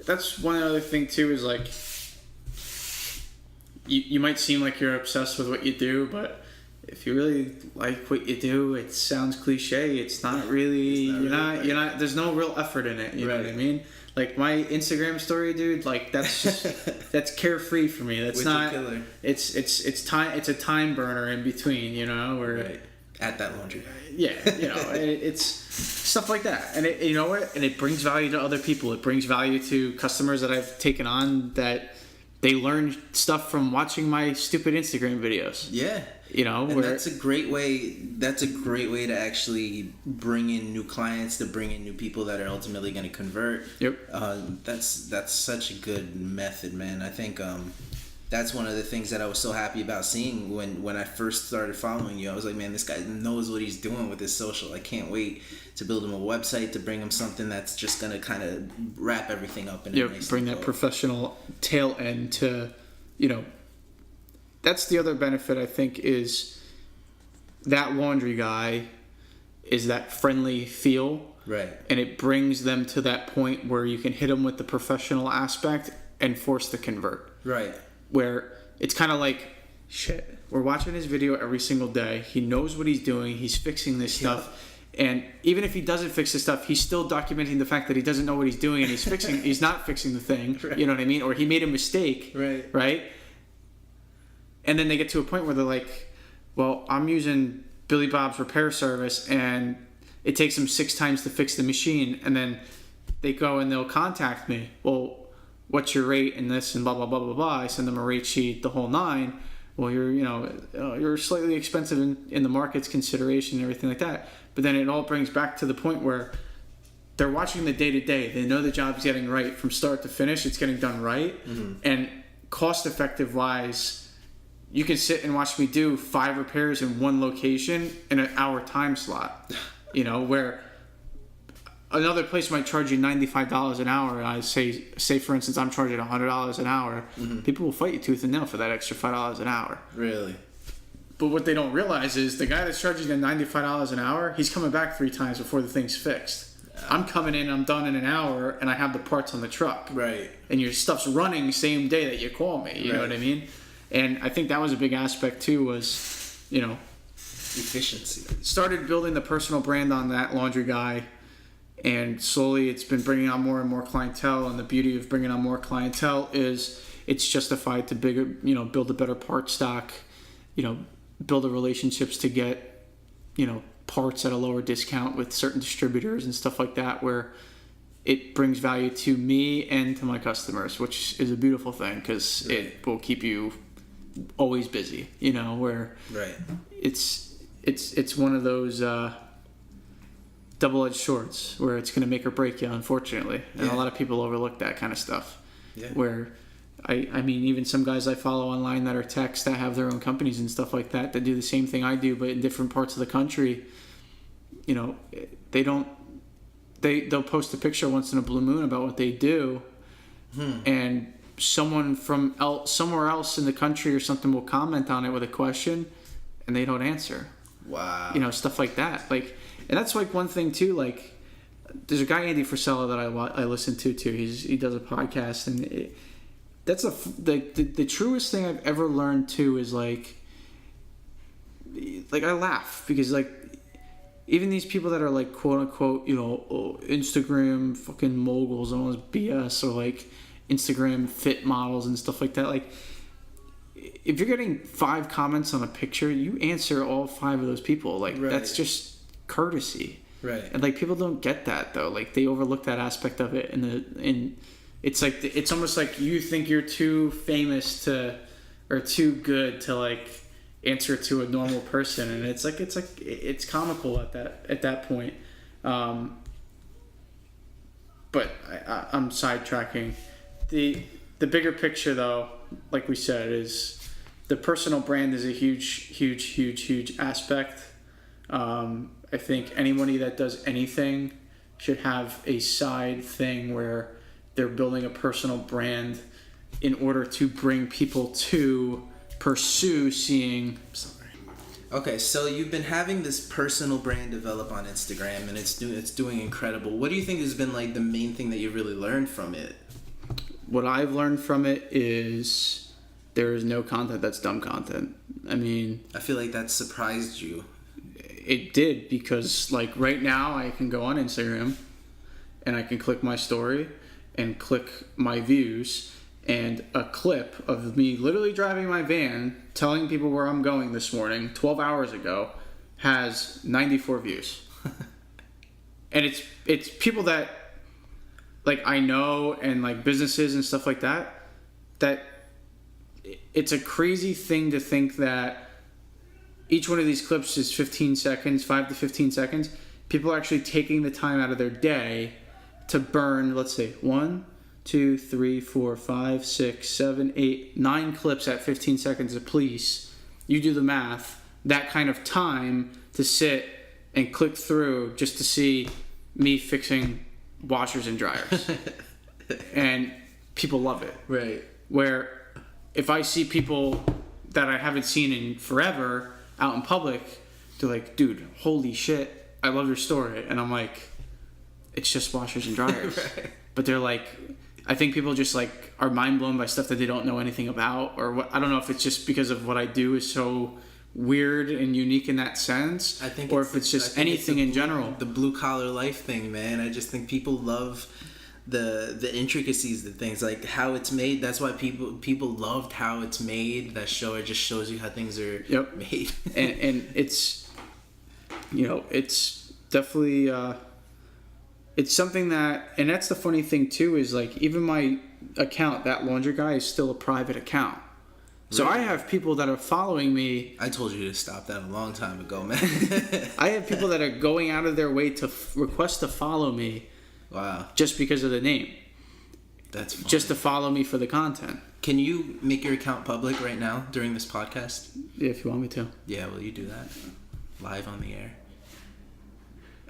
that's one other thing too, is like, you might seem like you're obsessed with what you do, but if you really like what you do, it sounds cliche. It's not really. You're not. There's no real effort in it. You know what I mean? Like my Instagram story, dude. Like that's just that's carefree for me. That's not. Killer. It's time. It's a time burner in between. You know, where at that laundry. Yeah, you know, it's stuff like that, and you know what? And it brings value to other people. It brings value to customers that I've taken on that. They learn stuff from watching my stupid Instagram videos. Yeah. You know, and that's a great way. That's a great way to actually bring in new clients, to bring in new people that are ultimately going to convert. Yep. That's such a good method, man. I think that's one of the things that I was so happy about seeing when I first started following you. I was like, man, this guy knows what he's doing with his social. I can't wait to build him a website, to bring him something that's just going to kind of wrap everything up in a nice bring that professional tail end to, you know, that's the other benefit I think is that laundry guy is that friendly feel. Right. And it brings them to that point where you can hit them with the professional aspect and force the convert. Right. Where it's kind of like, shit, we're watching his video every single day. He knows what he's doing. He's fixing this stuff. And even if he doesn't fix this stuff, he's still documenting the fact that he doesn't know what he's doing and he's not fixing the thing. Right. You know what I mean? Or he made a mistake. Right? And then they get to a point where they're like, well, I'm using Billy Bob's repair service and it takes them 6 times to fix the machine. And then they go and they'll contact me. Well, what's your rate and this and blah, blah, blah, blah, blah. I send them a rate sheet, the whole 9. Well, you're slightly expensive in the market's consideration and everything like that. But then it all brings back to the point where they're watching the day-to-day. They know the job's getting right from start to finish. It's getting done right. Mm-hmm. And cost-effective wise, you can sit and watch me do 5 repairs in one location in an hour time slot. You know, where another place might charge you $95 an hour. And I say for instance, I'm charging $100 an hour. Mm-hmm. People will fight you tooth and nail for that extra $5 an hour. Really? But what they don't realize is the guy that's charging them $95 an hour, he's coming back 3 times before the thing's fixed. I'm coming in, I'm done in an hour, and I have the parts on the truck. Right. And your stuff's running same day that you call me. You know what I mean? And I think that was a big aspect too, was, you know, efficiency. Started building the personal brand on that laundry guy, and slowly it's been bringing on more and more clientele. And the beauty of bringing on more clientele is it's justified to build a better part stock, you know, build the relationships to get, you know, parts at a lower discount with certain distributors and stuff like that, where it brings value to me and to my customers, which is a beautiful thing because it will keep you always busy, where it's one of those double-edged swords where it's going to make or break you, unfortunately. And a lot of people overlook that kind of stuff. Yeah. Where I mean, even some guys I follow online that are techs that have their own companies and stuff like that do the same thing I do, but in different parts of the country, they'll post a picture once in a blue moon about what they do, and someone from somewhere else in the country or something will comment on it with a question, and they don't answer. Wow. Stuff like that. And that's one thing too. There's a guy, Andy Frisella, that I listen to too. He does a podcast, and that's the truest thing I've ever learned too. Is I laugh because even these people that are quote unquote Instagram fucking moguls and all this BS, or Instagram fit models and stuff like that, if you're getting 5 comments on a picture, you answer all 5 of those people. That's just courtesy. Right. And people don't get that though. They overlook that aspect of it, and it's it's almost like you think you're too famous or too good to answer to a normal person, and it's comical at that point. But I'm sidetracking. The bigger picture though, like we said, is the personal brand is a huge aspect. I think anybody that does anything should have a side thing where they're building a personal brand in order to bring people to pursue seeing. Okay, so you've been having this personal brand develop on Instagram, and it's doing incredible. What do you think has been the main thing that you really learned from it? What I've learned from it is there is no content that's dumb content. I mean, I feel like that surprised you. It did, because right now I can go on Instagram and I can click my story and click my views, and a clip of me literally driving my van telling people where I'm going this morning 12 hours ago has 94 views. And it's people that I know, and businesses and stuff like that it's a crazy thing to think that each one of these clips is 15 seconds, 5 to 15 seconds. People are actually taking the time out of their day to burn, let's say, 1, 2, 3, 4, 5, 6, 7, 8, 9 clips at 15 seconds apiece. You do the math. That kind of time to sit and click through just to see me fixing washers and dryers. And people love it. Right. Where if I see people that I haven't seen in forever out in public, they're like, dude, holy shit, I love your story. And I'm like, it's just washers and dryers. Right. But they're I think people just are mind blown by stuff that they don't know anything about, or what. I don't know if it's just because of what I do is so weird and unique in that sense, I think, or if it's just anything in general. The blue collar life thing, man. I just think people love the intricacies of things, how it's made. That's why people loved How It's Made. That show, it just shows you how things are made. and it's it's definitely it's something that, and that's the funny thing too, is even my account, that laundry guy, is still a private account. So I have people that are following me. I told you to stop that a long time ago, man. I have people that are going out of their way to request to follow me. Wow. Just because of the name. That's funny. Just to follow me for the content. Can you make your account public right now during this podcast? Yeah, if you want me to. Yeah, will you do that? Live on the air.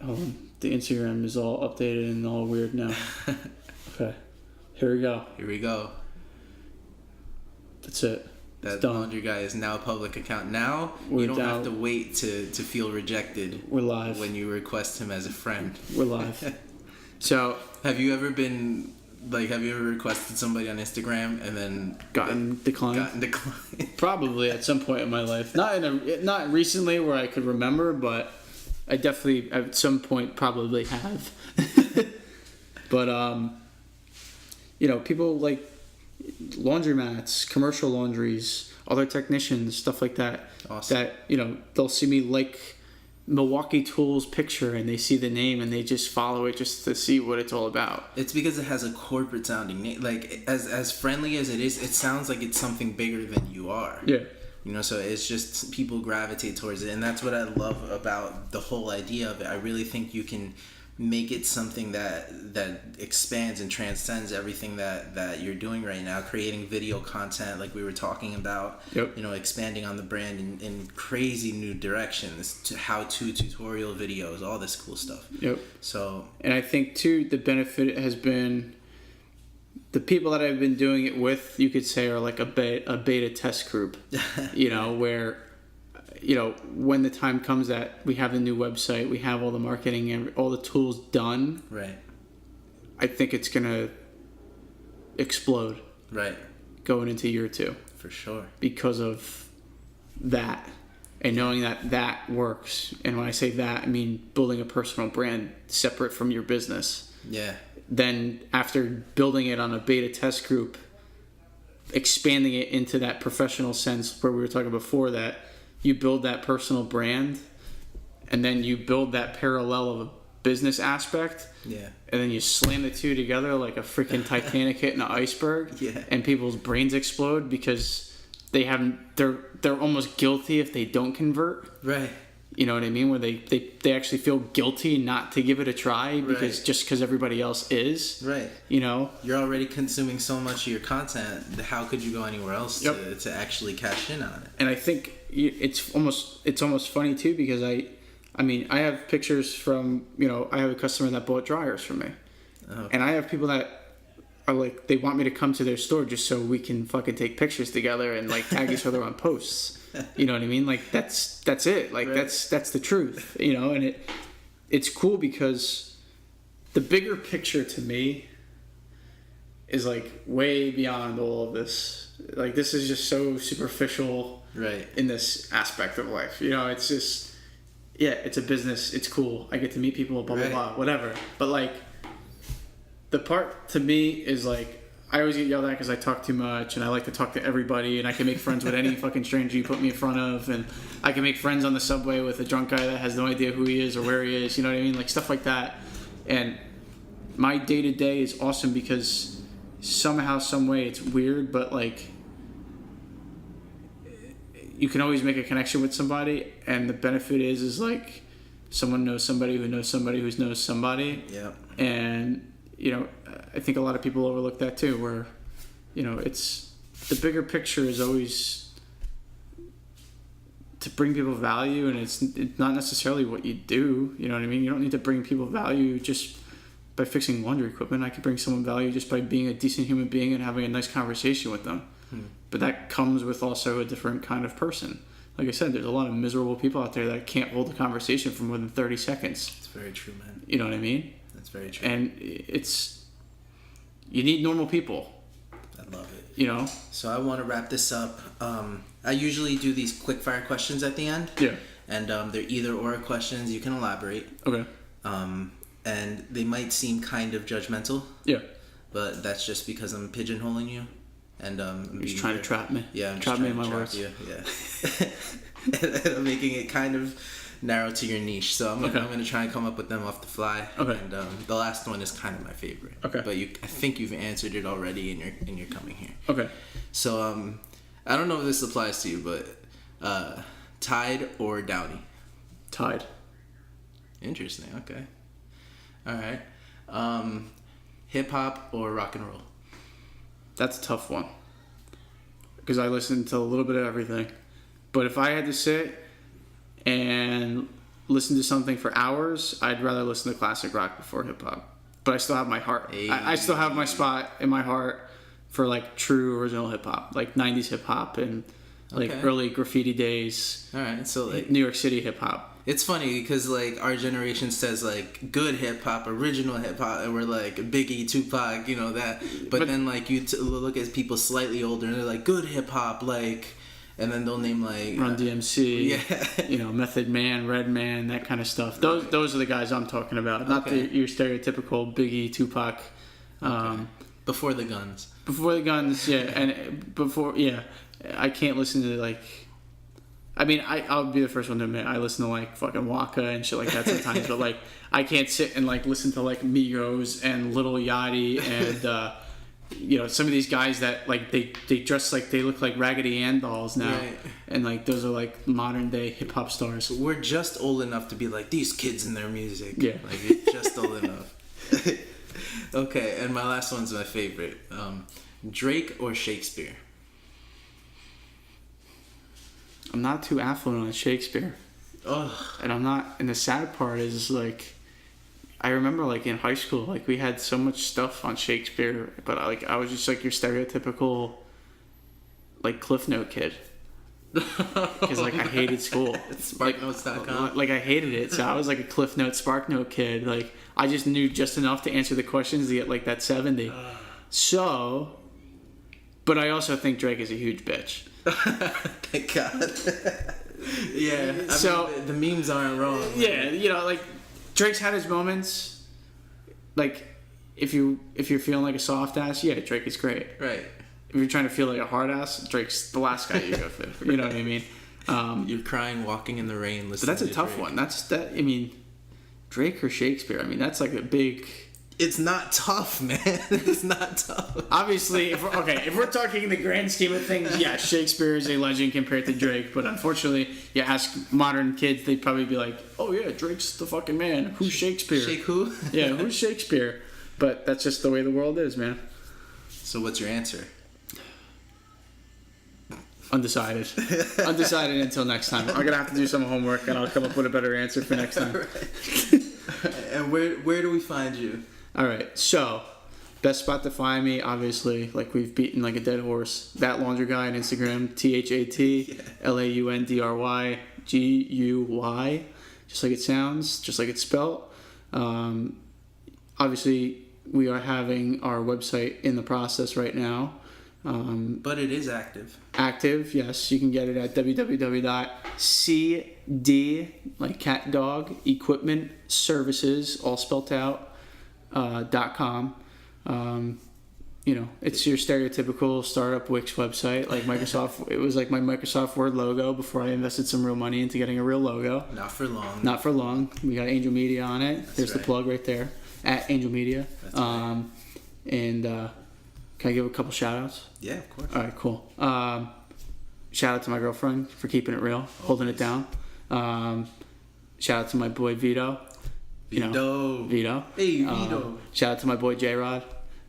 Oh, the Instagram is all updated and all weird now. Okay. Here we go. Here we go. That's it. That laundry guy is now a public account. Now you don't have to wait to feel rejected. We're live. When you request him as a friend. We're live. So, have you ever requested somebody on Instagram and then gotten declined? Probably at some point in my life. Not recently where I could remember, but I definitely at some point probably have. But people like laundromats, commercial laundries, other technicians, stuff like that. Awesome. That they'll see me Milwaukee Tools picture and they see the name and they just follow it just to see what it's all about. It's because it has a corporate sounding name. Like, as friendly as it is, it sounds like it's something bigger than you are. Yeah. You know, so it's just people gravitate towards it. And that's what I love about the whole idea of it. I really think you can make it something that expands and transcends everything that you're doing right now, creating video content like we were talking about. Yep. You know, expanding on the brand in crazy new directions, to how-to tutorial videos, all this cool stuff. Yep. So, and I think too the benefit has been the people that I've been doing it with, you could say, are like a beta test group. You know, where, you know, when the time comes that we have a new website, we have all the marketing and all the tools done, right, I think it's going to explode. Right. Going into year 2. For sure. Because of that. And knowing that works. And when I say that, I mean building a personal brand separate from your business. Yeah. Then after building it on a beta test group, expanding it into that professional sense where we were talking before, that you build that personal brand and then you build that parallel of a business aspect. Yeah. And then you slam the two together like a freaking Titanic hitting an iceberg. Yeah. And people's brains explode because they're almost guilty if they don't convert. Right. You know what I mean? Where they actually feel guilty not to give it a try because right. just because everybody else is. Right. You know? You're already consuming so much of your content. How could you go anywhere else yep. to actually cash in on it? And I think it's almost funny too, because I mean, I have pictures from, you know, I have a customer that bought dryers from me. Oh. And I have people that are like, they want me to come to their store just so we can fucking take pictures together and like tag each other on posts. You know what I mean? Like that's it. Like right. that's the truth, you know? And it's cool because the bigger picture to me is like way beyond all of this. Like this is just so superficial right. in this aspect of life. You know, it's just, yeah, it's a business. It's cool. I get to meet people, blah, blah, right. blah, whatever. But like the part to me is like, I always get yelled at because I talk too much and I like to talk to everybody and I can make friends with any fucking stranger you put me in front of, and I can make friends on the subway with a drunk guy that has no idea who he is or where he is, you know what I mean? Like stuff like that. And my day-to-day is awesome because somehow, some way it's weird, but like you can always make a connection with somebody, and the benefit is like someone knows somebody who knows somebody who knows somebody. Yeah. And you know, I think a lot of people overlook that too, where, you know, it's the bigger picture is always to bring people value, and it's not necessarily what you do. You know what I mean? You don't need to bring people value just by fixing laundry equipment. I could bring someone value just by being a decent human being and having a nice conversation with them. But that comes with also a different kind of person. Like I said, there's a lot of miserable people out there that can't hold a conversation for more than 30 seconds. It's very true, man. You know what I mean? That's very true. And you need normal people. I love it. You know? So I want to wrap this up. I usually do these quick fire questions at the end. Yeah. And they're either or questions. You can elaborate. Okay. And they might seem kind of judgmental. Yeah. But that's just because I'm pigeonholing you. And you're just trying to trap me. Yeah, I'm trap just me trying in to my trap words. you. Yeah. And I'm making it kind of narrow to your niche. So I'm going to try and come up with them off the fly. Okay. And the last one is kind of my favorite. Okay. But I think you've answered it already in your coming here. Okay. So I don't know if this applies to you, but Tide or Downy? Tide. Interesting. Okay. All right. Hip hop or rock and roll? That's a tough one, because I listen to a little bit of everything. But if I had to sit and listen to something for hours, I'd rather listen to classic rock before hip hop. But I still have my heart. Hey. I still have my spot in my heart for like true original hip hop, like 90s hip hop and like early graffiti days. All right. So like New York City hip hop. It's funny because like our generation says like good hip hop, original hip hop, and we're like Biggie, Tupac, you know that. But then like you look at people slightly older and they're like good hip hop, like, and then they'll name like Run DMC, yeah, you know, Method Man, Redman, that kind of stuff. Those are the guys I'm talking about, not your stereotypical Biggie, Tupac. Before the guns. Before the guns, yeah, and before, yeah, I can't listen to like I mean, I'll be the first one to admit I listen to like fucking Waka and shit like that sometimes, but like I can't sit and like listen to like Migos and Lil Yachty and you know, some of these guys that like they dress like they look like Raggedy Ann dolls now, Right. and like those are like modern day hip hop stars. We're just old enough to be like these kids and their music. Yeah. Like you're just old enough. Okay, and my last one's my favorite. Drake or Shakespeare? I'm not too affluent on Shakespeare. Oh, And I'm not, and the sad part is like, I remember like in high school, like we had so much stuff on Shakespeare, but I was just like your stereotypical like Cliff Note kid. Because like I hated school. SparkNotes.com. Like I hated it, so I was like a Cliff Note, Spark Note kid. Like I just knew just enough to answer the questions to get like that 70. So, but I also think Drake is a huge bitch. Thank God. Yeah. So- mean, the memes aren't wrong. Yeah, you know, like Drake's had his moments. Like if you're feeling like a soft ass, yeah, Drake is great. Right. If you're trying to feel like a hard ass, Drake's the last guy you go for. You know what I mean? You're crying, walking in the rain, But listening that's a to tough Drake. one. I mean, Drake or Shakespeare. I mean, that's like a big. It's not tough, man. It's not tough. Obviously, if we're talking in the grand scheme of things, yeah, Shakespeare is a legend compared to Drake. But unfortunately, you ask modern kids, they'd probably be like, "Oh yeah, Drake's the fucking man. Who's Shakespeare? Shake who? Yeah, who's Shakespeare?" But that's just the way the world is, man. So what's your answer? Undecided. Undecided until next time. I'm gonna have to do some homework, and I'll come up with a better answer for next time. And where do we find you? All right, so best spot to find me, obviously, like we've beaten like a dead horse. That Laundry Guy on Instagram, ThatLaundryGuy, just like it sounds, just like it's spelled. Obviously, we are having our website in the process right now. But it is active. Active, yes. You can get it at www.cd, like cat dog, equipment services, all spelt out, .com. You know, it's your stereotypical startup Wix website, like Microsoft. It was like my Microsoft Word logo before I invested some real money into getting a real logo. Not for long. Not for long. We got Angel Media on it. There's right. the plug right there, at Angel Media. That's right. And can I give a couple shout outs? Yeah, of course. All right, cool. Shout out to my girlfriend for keeping it real, holding it down. Shout out to my boy Vito. Vito. Hey, Vito. Shout out to my boy J-Rod.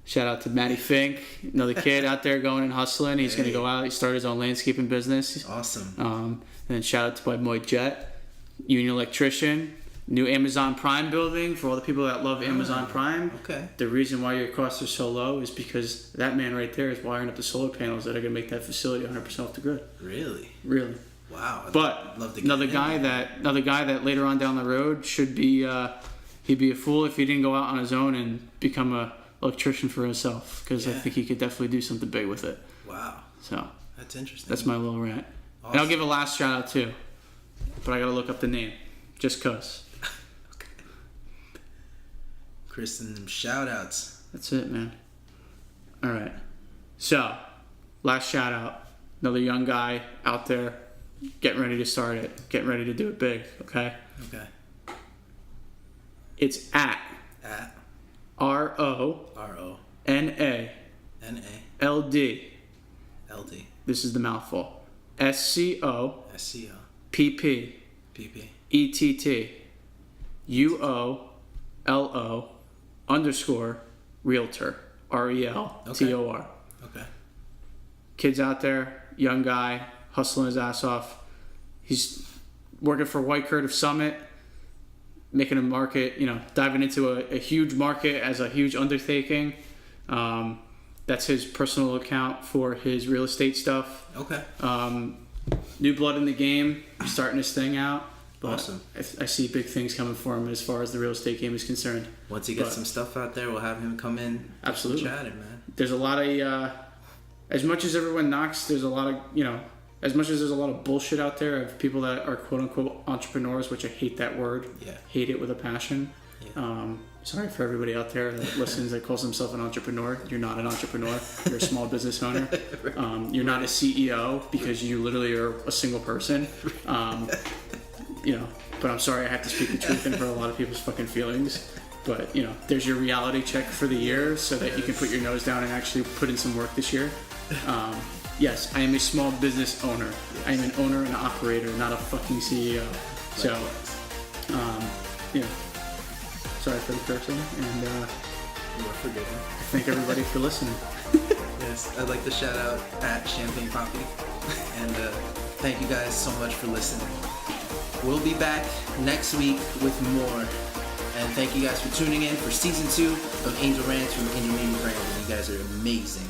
Shout out to Matty Fink, another kid out there going and hustling. He's going to go out. He started his own landscaping business. Awesome. And then shout out to my boy Jet, union electrician. New Amazon Prime building for all the people that love Amazon Prime. Okay. The reason why your costs are so low is because that man right there is wiring up the solar panels that are going to make that facility 100% off the grid. Really? Really. Wow. But love to get another in guy there. that later on down the road should be he'd be a fool if he didn't go out on his own and become a electrician for himself, because I Yeah. think he could definitely do something big with it. Wow. So That's interesting. that's my little rant. Awesome. And I'll give a last shout out too, but I got to look up the name just cause. Kristen, shoutouts. That's it, man. All right. So, last shout out. Another young guy out there getting ready to start it, getting ready to do it big, okay? Okay. It's at RONALD. RONALD. This is the mouthful. SCO SCO. PP PP. ETT UOLO _ realtor RELTOR. Okay. Kids out there, young guy, hustling his ass off. He's working for White Curve Summit, making a market, diving into a huge market as a huge undertaking. That's his personal account for his real estate stuff. Okay. New blood in the game, starting his thing out. But Awesome. I see big things coming for him as far as the real estate game is concerned. Once he gets some stuff out there, we'll have him come in. Absolutely. Chatting, man. There's a lot of, as much as everyone knocks, there's a lot of, as much as there's a lot of bullshit out there of people that are quote unquote entrepreneurs, which I hate that word. Yeah. Hate it with a passion. Yeah. sorry for everybody out there that listens that calls himself an entrepreneur. You're not an entrepreneur. You're a small business owner. You're not a CEO because you literally are a single person. But I'm sorry I have to speak the truth and hurt a lot of people's fucking feelings. But, there's your reality check for the year so that you can put your nose down and actually put in some work this year. Yes, I am a small business owner. I am an owner and an operator, not a fucking CEO. So, sorry for the cursing, and You are forgiven. thank everybody for listening. Yes, I'd like to shout out at Champagne Poppy, and thank you guys so much for listening. We'll be back next week with more, and thank you guys for tuning in for season 2 of Angel Rants from Angel Media Brand. You guys are amazing.